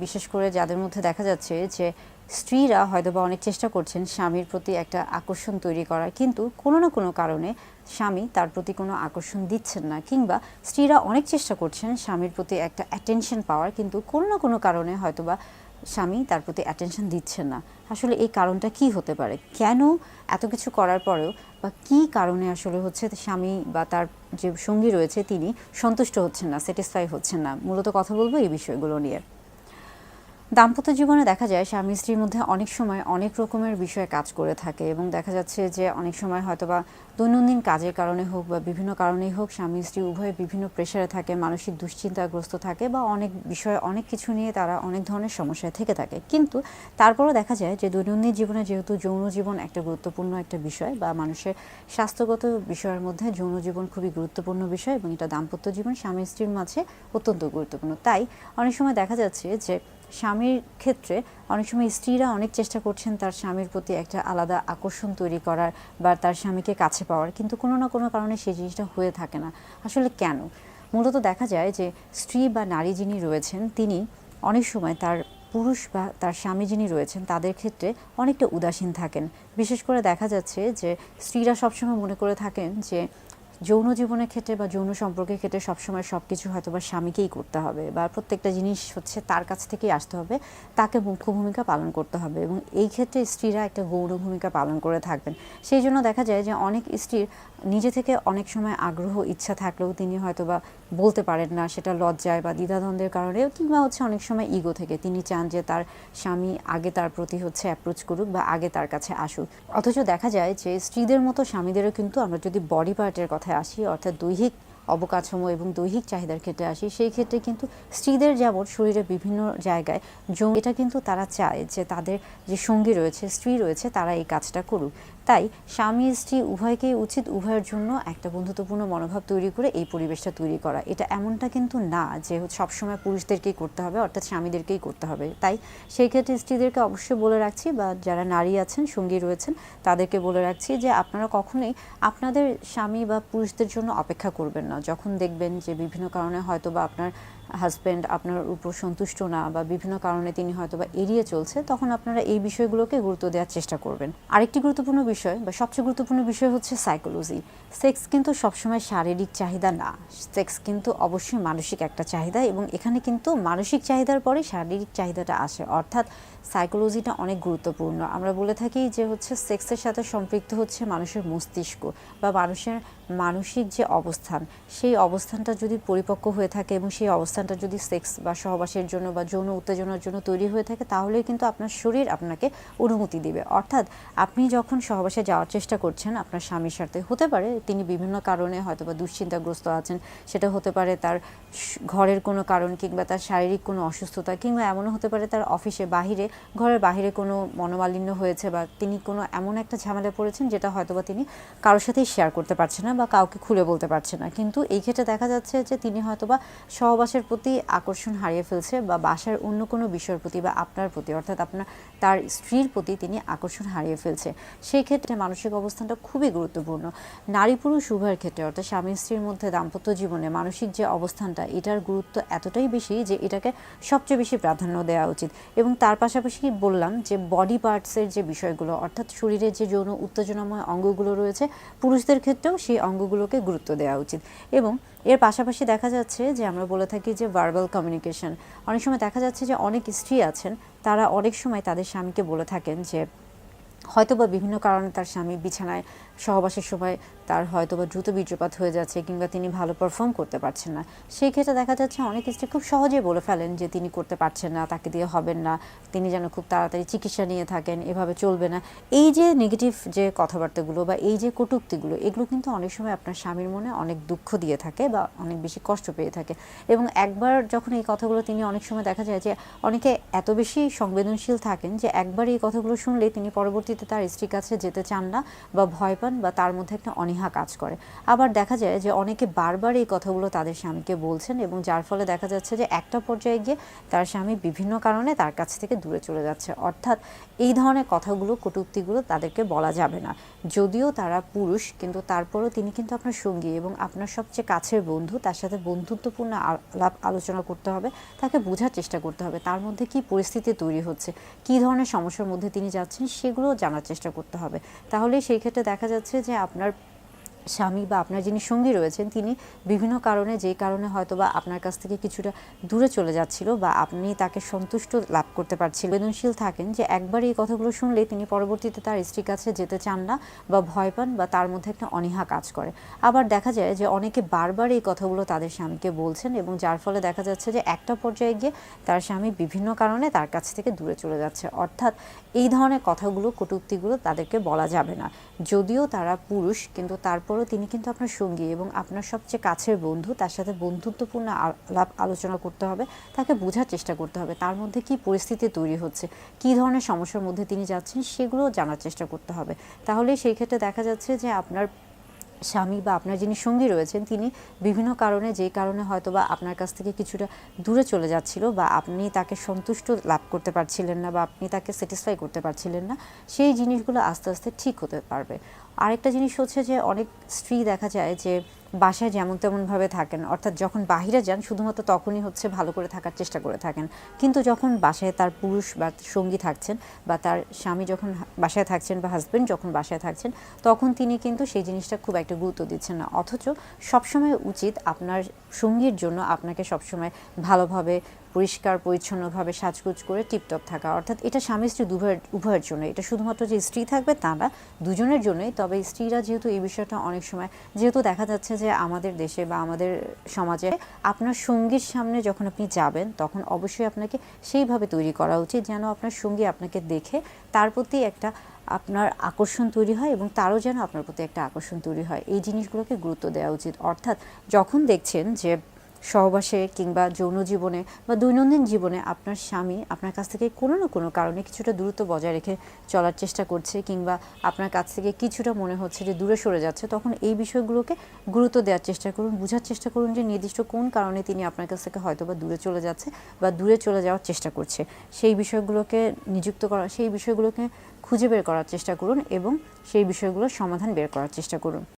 বিশেষ করে যাদের মধ্যে দেখা যাচ্ছে যে স্ত্রীরা হয়তোবা অনেক চেষ্টা করছেন স্বামীর প্রতি একটা আকর্ষণ তৈরি করার, কিন্তু কোনো না কোনো কারণে স্বামী তার প্রতি কোনো আকর্ষণ দিচ্ছেন না, কিংবা স্ত্রীরা অনেক চেষ্টা করছেন স্বামীর প্রতি একটা অ্যাটেনশন পাওয়ার, কিন্তু কোনো না কোনো কারণে হয়তোবা স্বামী তার প্রতি অ্যাটেনশন দিচ্ছেন না। আসলে এই কারণটা কি হতে পারে? কেন এত কিছু করার পরেও বা কী কারণে আসলে হচ্ছে স্বামী বা তার যে সঙ্গী রয়েছে তিনি সন্তুষ্ট হচ্ছেন না, স্যাটিসফাই হচ্ছেন না? মূলত কথা বলবো এই বিষয়গুলো নিয়ে। দাম্পত্য জীবনে দেখা যায় স্বামী স্ত্রীর মধ্যে অনেক সময় অনেক রকমের বিষয় কাজ করে থাকে, এবং দেখা যাচ্ছে যে অনেক সময় হয়তোবা দৈনন্দিন কাজের কারণে হোক বা বিভিন্ন কারণেই হোক স্বামী স্ত্রী উভয়ে বিভিন্ন প্রেশারে থাকে, মানসিক দুশ্চিন্তাগ্রস্ত থাকে, বা অনেক বিষয়ে অনেক কিছু নিয়ে তারা অনেক ধরনের সমস্যায় থেকে থাকে। কিন্তু তারপরও দেখা যায় যে দৈনন্দিন জীবনে যেহেতু যৌন জীবন একটা গুরুত্বপূর্ণ একটা বিষয়, বা মানুষের স্বাস্থ্যগত বিষয়ের মধ্যে যৌন জীবন খুবই গুরুত্বপূর্ণ বিষয়, এবং এটা দাম্পত্য জীবন স্বামী স্ত্রীর মাঝে অত্যন্ত গুরুত্বপূর্ণ। তাই অনেক সময় দেখা যাচ্ছে যে স্বামীর ক্ষেত্রে অনেক সময় স্ত্রীরা অনেক চেষ্টা করছেন তার স্বামীর প্রতি একটা আলাদা আকর্ষণ তৈরি করার বা তার স্বামীকে কাছে পাওয়ার, কিন্তু কোনো না কোনো কারণে সেই জিনিসটা হয়ে থাকে না। আসলে কেন? মূলত দেখা যায় যে স্ত্রী বা নারী যিনি রয়েছেন তিনি অনেক সময় তার পুরুষ বা তার স্বামী যিনি রয়েছেন তাদের ক্ষেত্রে অনেকটা উদাসীন থাকেন। বিশেষ করে দেখা যাচ্ছে যে স্ত্রীরা সবসময় মনে করে থাকেন যে যৌন জীবনের ক্ষেত্রে বা যৌন সম্পর্কের ক্ষেত্রে সবসময় সব কিছু হয়তো বা স্বামীকেই করতে হবে, বা প্রত্যেকটা জিনিস হচ্ছে তার কাছ থেকেই আসতে হবে, তাকে মুখ্য ভূমিকা পালন করতে হবে, এবং এই ক্ষেত্রে স্ত্রীরা একটা গৌণ ভূমিকা পালন করে থাকবেন। সেই জন্য দেখা যায় যে অনেক স্ত্রীর নিজে থেকে অনেক সময় আগ্রহ ইচ্ছা থাকলেও তিনি হয়তো বা বলতে পারেন না, সেটা লজ্জায় বা দ্বিধাদ্বন্দ্বের কারণে, কিংবা হচ্ছে অনেক সময় ইগো থেকে তিনি চান যে তার স্বামী আগে তার প্রতি হচ্ছে অ্যাপ্রোচ করুক বা আগে তার কাছে আসুক। অথচ দেখা যায় যে স্ত্রীদের মতো স্বামীদেরও কিন্তু, আমরা যদি বডি পার্টের কথায় আসি, অর্থাৎ দৈহিক অবকাঠামো এবং দৈহিক চাহিদার ক্ষেত্রে আসি, সেই ক্ষেত্রে কিন্তু স্ত্রীদের যেমন শরীরে বিভিন্ন জায়গায় যৌন, এটা কিন্তু তারা চায় যে তাদের যে সঙ্গী রয়েছে, স্ত্রী রয়েছে, তারা এই কাজটা করুক। তাই স্বামী স্ত্রী উভয়কেই উচিত উভয়ের জন্য একটা বন্ধুত্বপূর্ণ মনোভাব তৈরি করে এই পরিবেশটা তৈরি করা। এটা এমনটা কিন্তু না যে সবসময় পুরুষদেরকেই করতে হবে, অর্থাৎ স্বামীদেরকেই করতে হবে। তাই সেই ক্ষেত্রে স্ত্রীদেরকে অবশ্যই বলে রাখছি, বা যারা নারী আছেন সঙ্গী রয়েছেন তাদেরকে বলে রাখছি যে আপনারা কখনোই আপনাদের স্বামী বা পুরুষদের জন্য অপেক্ষা করবেন না। যখন দেখবেন যে বিভিন্ন কারণে হয়তো বা আপনার হাজব্যান্ড আপনার উপর সন্তুষ্ট না, বা বিভিন্ন কারণে তিনি হয়তো বা এড়িয়ে চলছে, তখন আপনারা এই বিষয়গুলোকে গুরুত্ব দেওয়ার চেষ্টা করবেন। আরেকটি গুরুত্বপূর্ণ বিষয় বা সবচেয়ে গুরুত্বপূর্ণ বিষয় হচ্ছে সাইকোলজি। সেক্স কিন্তু সবসময় শারীরিক চাহিদা না, সেক্স কিন্তু অবশ্যই মানসিক একটা চাহিদা, এবং এখানে কিন্তু মানসিক চাহিদার পরে শারীরিক চাহিদাটা আসে, অর্থাৎ সাইকোলজিটা অনেক গুরুত্বপূর্ণ। আমরা বলে থাকি যে হচ্ছে সেক্সের সাথে সম্পৃক্ত হচ্ছে মানুষের মস্তিষ্ক বা মানুষের মানসিক যে অবস্থান, সেই অবস্থানটা যদি পরিপক্ক হয়ে থাকে এবং সেই অবস্থানটা যদি সেক্স বা সহবাসের জন্য বা যৌন উত্তেজনার জন্য তৈরি হয়ে থাকে, তাহলেই কিন্তু আপনার শরীর আপনাকে অনুমতি দিবে। অর্থাৎ আপনি যখন সহবাসে যাওয়ার চেষ্টা করছেন আপনার স্বামীর সাথে, হতে পারে তিনি বিভিন্ন কারণে হয়তো বা দুশ্চিন্তাগ্রস্ত আছেন, সেটা হতে পারে তার ঘরের কোনো কারণ, কিংবা তার শারীরিক কোনো অসুস্থতা, কিংবা এমনও হতে পারে তার অফিসে বাহিরে, ঘরের বাহিরে কোনো মনোমালিন্য হয়েছে, বা তিনি কোনো এমন একটা ঝামেলা পড়েছেন যেটা হয়তো বা তিনি কারোর সাথেই শেয়ার করতে পারছেন না বা কাউকে খুলে বলতে পারছে না। কিন্তু এই ক্ষেত্রে দেখা যাচ্ছে যে তিনি হয়তোবা সহবাসের প্রতি আকর্ষণ হারিয়ে ফেলছে, বা বাসার অন্য কোনো বিষয়ের প্রতি বা আপনার প্রতি, অর্থাৎ আপনার তার স্ত্রীর প্রতি তিনি আকর্ষণ হারিয়ে ফেলছে। সেই ক্ষেত্রে মানসিক অবস্থানটা খুবই গুরুত্বপূর্ণ। নারী পুরুষ উভয়ের ক্ষেত্রে, অর্থাৎ স্বামী স্ত্রীর মধ্যে দাম্পত্য জীবনে মানসিক যে অবস্থানটা, এটার গুরুত্ব এতটাই বেশি যে এটাকে সবচেয়ে বেশি প্রাধান্য দেওয়া উচিত। এবং তার পাশাপাশি বললাম যে বডি পার্টসের যে বিষয়গুলো, অর্থাৎ শরীরের যে যৌন উত্তেজনাময় অঙ্গগুলো রয়েছে, পুরুষদের ক্ষেত্রেও সেই অঙ্গগুলোকে গুরুত্ব দেওয়া উচিত। এবং এর পাশাপাশি দেখা যাচ্ছে যে আমরা বলে থাকি যে ভার্বাল কমিউনিকেশন, অনেক সময় দেখা যাচ্ছে যে অনেক স্ত্রী আছেন তারা অনেক সময় তাদের স্বামীকে বলে থাকেন যে হয়তোবা বিভিন্ন কারণে তার স্বামী বিছানায় সহবাসের সময় তার হয়তোবা দ্রুত বীর্যপাত হয়ে যাচ্ছে, কিংবা তিনি ভালো পারফর্ম করতে পারছেন না। সেই ক্ষেত্রে দেখা যাচ্ছে অনেক স্ত্রী খুব সহজেই বলে ফেলেন যে তিনি করতে পারছেন না, তাকে দিয়ে হবেন না, তিনি যেন খুব তাড়াতাড়ি চিকিৎসা নিয়ে থাকেন, এভাবে চলবে না। এই যে নেগেটিভ যে কথাবার্তাগুলো বা এই যে কটূক্তিগুলো, এগুলো কিন্তু অনেক সময় আপনার স্বামীর মনে অনেক দুঃখ দিয়ে থাকে বা অনেক বেশি কষ্ট পেয়ে থাকে। এবং একবার যখন এই কথাগুলো তিনি, অনেক সময় দেখা যায় যে অনেকে এত বেশি সংবেদনশীল থাকেন যে একবার এই কথাগুলো শুনলেই তিনি পরবর্তীতে তার স্ত্রীর কাছে যেতে চান না বা ভয় পান, পান বা তার মধ্যে একটা অনীহা কাজ করে। আবার দেখা যায় যে অনেকে বারবার এই কথাগুলো তাদের স্বামীকে বলছেন এবং যার ফলে দেখা যাচ্ছে যে একটা পর্যায়ে গিয়ে তার স্বামী বিভিন্ন কারণে তার কাছ থেকে দূরে চলে যাচ্ছে। অর্থাৎ এই ধরনের কথাগুলো, কটূক্তিগুলো তাদেরকে বলা যাবে না। যদিও তারা পুরুষ, কিন্তু তারপরেও তিনি কিন্তু আপনার সঙ্গী এবং আপনার সবচেয়ে কাছের বন্ধু। তার সাথে বন্ধুত্বপূর্ণ আলাপ আলোচনা করতে হবে, তাকে বোঝার চেষ্টা করতে হবে তার মধ্যে কি পরিস্থিতি তৈরি হচ্ছে, কী ধরনের সমস্যার মধ্যে তিনি যাচ্ছেন, সেগুলো জানার চেষ্টা করতে হবে। তাহলে সেই ক্ষেত্রে দেখা যাচ্ছে যে আপনার স্বামী বা আপনার যিনি সঙ্গী রয়েছেন তিনি বিভিন্ন কারণে, যেই কারণে হয়তো বা আপনার কাছ থেকে কিছুটা দূরে চলে যাচ্ছিল বা আপনি তাকে সন্তুষ্ট লাভ করতে পারছিলেন, সংবেদনশীল থাকেন যে একবার এই কথাগুলো শুনলেই তিনি পরবর্তীতে তার স্ত্রীর কাছে যেতে চান না বা ভয় পান বা তার মধ্যে একটা অনীহা কাজ করে। আবার দেখা যায় যে অনেকে বারবার এই কথাগুলো তাদের স্বামীকে বলছেন এবং যার ফলে দেখা যাচ্ছে যে একটা পর্যায়ে গিয়ে তার স্বামী বিভিন্ন কারণে তার কাছ থেকে দূরে চলে যাচ্ছে। অর্থাৎ এই ধরনের কথাগুলো, কটূক্তিগুলো তাদেরকে বলা যাবে না। যদিও তারা পুরুষ, কিন্তু তারপরেও তিনি কিন্তু আপনার সঙ্গী এবং আপনার সবচেয়ে কাছের বন্ধু। তার সাথে বন্ধুত্বপূর্ণ আলাপ আলোচনা করতে হবে, তাকে বোঝার চেষ্টা করতে হবে তার মধ্যে কি পরিস্থিতি তৈরি হচ্ছে, কী ধরনের সমস্যার মধ্যে তিনি যাচ্ছেন, সেগুলো জানার চেষ্টা করতে হবে। তাহলে সেই ক্ষেত্রে দেখা যাচ্ছে যে আপনার স্বামী বা আপনার যিনি সঙ্গী রয়েছেন তিনি বিভিন্ন কারণে, যেই কারণে হয়তো বা আপনার কাছ থেকে কিছুটা দূরে চলে যাচ্ছিল বা আপনি তাকে সন্তুষ্ট লাভ করতে পারছিলেন না বা আপনি তাকে স্যাটিসফাই করতে পারছিলেন না, সেই জিনিসগুলো আস্তে আস্তে ঠিক হতে পারবে। আরেকটা জিনিস হচ্ছে যে অনেক স্ত্রী দেখা যায় যে বাসায় যেমন তেমনভাবে থাকেন, অর্থাৎ যখন বাহিরে যান শুধুমাত্র তখনই হচ্ছে ভালো করে থাকার চেষ্টা করে থাকেন, কিন্তু যখন বাসায় তার পুরুষ বা সঙ্গী থাকছেন বা তার স্বামী যখন বাসায় থাকছেন বা হাজব্যান্ড যখন বাসায় থাকছেন, তখন তিনি কিন্তু সেই জিনিসটা খুব একটা গুরুত্ব দিচ্ছেন না। অথচ সবসময় উচিত আপনার সঙ্গীর জন্য আপনাকে সবসময় ভালোভাবে, পরিষ্কার পরিচ্ছন্নভাবে সাজগোজ করে টিপটপ থাকা। অর্থাৎ এটা স্বামী স্ত্রী উভয়ের জন্য, এটা শুধুমাত্র যে স্ত্রী থাকবে তা না, দুজনের জন্যই। তবে স্ত্রীরা যেহেতু এই বিষয়টা অনেক সময়, যেহেতু দেখা যাচ্ছে যে আমাদের দেশে বা আমাদের সমাজে আপনার সঙ্গীর সামনে যখন আপনি যাবেন তখন অবশ্যই আপনাকে সেইভাবে তৈরি করা উচিত যেন আপনার সঙ্গী আপনাকে দেখে তার প্রতি একটা আপনার আকর্ষণ তৈরি হয় এবং তারও যেন আপনার প্রতি একটা আকর্ষণ তৈরি হয়। এই জিনিসগুলোকে গুরুত্ব দেওয়া উচিত। অর্থাৎ যখন দেখছেন যে সহবাসে কিংবা যৌন জীবনে বা দৈনন্দিন জীবনে আপনার স্বামী আপনার কাছ থেকে কোনো না কোনো কারণে কিছুটা দূরত্ব বজায় রেখে চলার চেষ্টা করছে কিংবা আপনার কাছ থেকে কিছুটা মনে হচ্ছে যে দূরে সরে যাচ্ছে, তখন এই বিষয়গুলোকে গুরুত্ব দেওয়ার চেষ্টা করুন, বোঝার চেষ্টা করুন যে নির্দিষ্ট কোন কারণে তিনি আপনার কাছ থেকে হয়তো বা দূরে চলে যাচ্ছে বা দূরে চলে যাওয়ার চেষ্টা করছে। সেই বিষয়গুলোকে সেই বিষয়গুলোকে খুঁজে বের করার চেষ্টা করুন এবং সেই বিষয়গুলোর সমাধান বের করার চেষ্টা করুন।